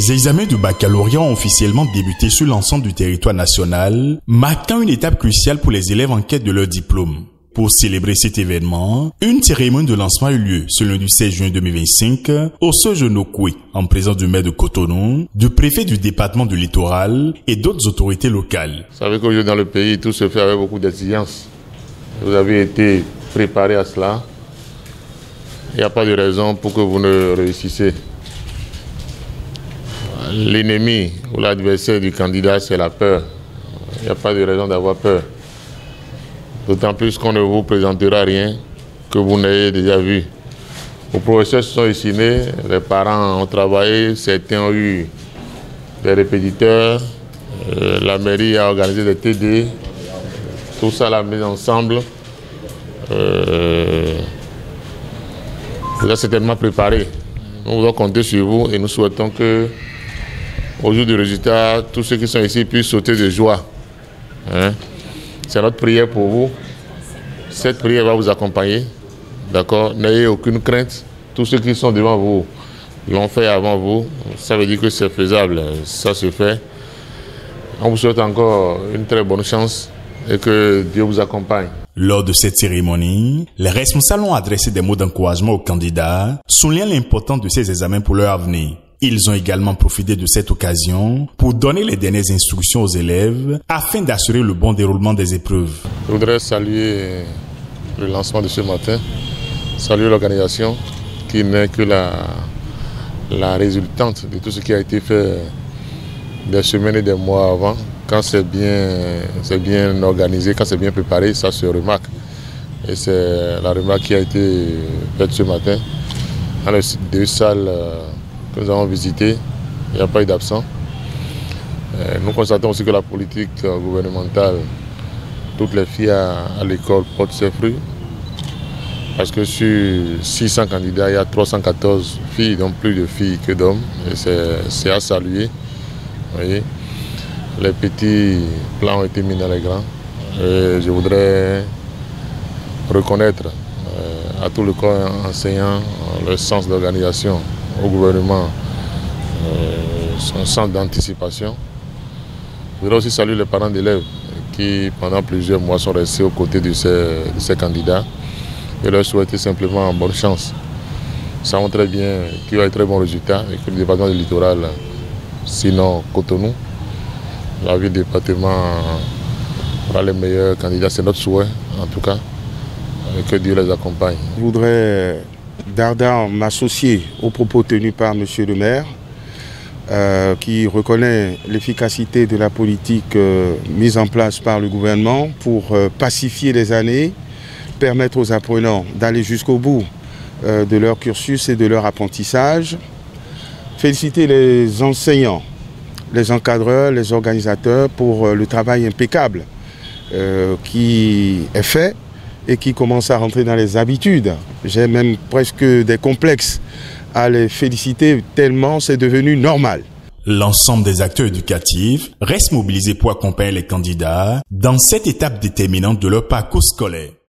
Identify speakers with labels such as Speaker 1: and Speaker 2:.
Speaker 1: Les examens de baccalauréat ont officiellement débuté sur l'ensemble du territoire national, marquant une étape cruciale pour les élèves en quête de leur diplôme. Pour célébrer cet événement, une cérémonie de lancement a eu lieu ce lundi 16 juin 2025 au Sojo Nokwe, en présence du maire de Cotonou, du préfet du département du littoral et d'autres autorités locales.
Speaker 2: Vous savez qu'aujourd'hui dans le pays, tout se fait avec beaucoup d'exigence. Vous avez été préparé à cela. Il n'y a pas de raison pour que vous ne réussissiez. L'ennemi ou l'adversaire du candidat, c'est la peur. Il n'y a pas de raison d'avoir peur. D'autant plus qu'on ne vous présentera rien que vous n'ayez déjà vu. Vos professeurs se sont dessinés, les parents ont travaillé, certains ont eu des répétiteurs, la mairie a organisé des TD, tout ça l'a mis ensemble. Vous êtes certainement préparé. Nous voulons compter sur vous et nous souhaitons que, au jour du résultat, tous ceux qui sont ici puissent sauter de joie. C'est notre prière pour vous. Cette prière va vous accompagner. D'accord? N'ayez aucune crainte. Tous ceux qui sont devant vous l'ont fait avant vous. Ça veut dire que c'est faisable. Ça se fait. On vous souhaite encore une très bonne chance et que Dieu vous accompagne.
Speaker 1: Lors de cette cérémonie, les responsables ont adressé des mots d'encouragement aux candidats, soulignant l'importance de ces examens pour leur avenir. Ils ont également profité de cette occasion pour donner les dernières instructions aux élèves afin d'assurer le bon déroulement des épreuves.
Speaker 2: Je voudrais saluer le lancement de ce matin, saluer l'organisation qui n'est que la résultante de tout ce qui a été fait des semaines et des mois avant. Quand c'est bien organisé, quand c'est bien préparé, ça se remarque. Et c'est la remarque qui a été faite ce matin dans les deux salles que nous avons visité, il n'y a pas eu d'absent. Nous constatons aussi que la politique gouvernementale, toutes les filles à l'école portent ses fruits. Parce que sur 600 candidats, il y a 314 filles, donc plus de filles que d'hommes. Et c'est à saluer. Vous voyez, les petits plans ont été mis dans les grands. Et je voudrais reconnaître à tout le corps enseignant le sens d'organisation, au gouvernement, son sens d'anticipation. Je voudrais aussi saluer les parents d'élèves qui, pendant plusieurs mois, sont restés aux côtés de ces candidats et leur souhaiter simplement bonne chance. Nous savons très bien qu'il y aura de très bons résultats et que le département du littoral, sinon Cotonou, la ville du département aura les meilleurs candidats. C'est notre souhait, en tout cas, et que Dieu les accompagne.
Speaker 3: Je voudrais d'ardent m'associer aux propos tenus par M. le maire, qui reconnaît l'efficacité de la politique mise en place par le gouvernement pour pacifier les années, permettre aux apprenants d'aller jusqu'au bout de leur cursus et de leur apprentissage. Féliciter les enseignants, les encadreurs, les organisateurs pour le travail impeccable qui est fait et qui commence à rentrer dans les habitudes. J'ai même presque des complexes à les féliciter tellement c'est devenu normal.
Speaker 1: L'ensemble des acteurs éducatifs restent mobilisés pour accompagner les candidats dans cette étape déterminante de leur parcours scolaire.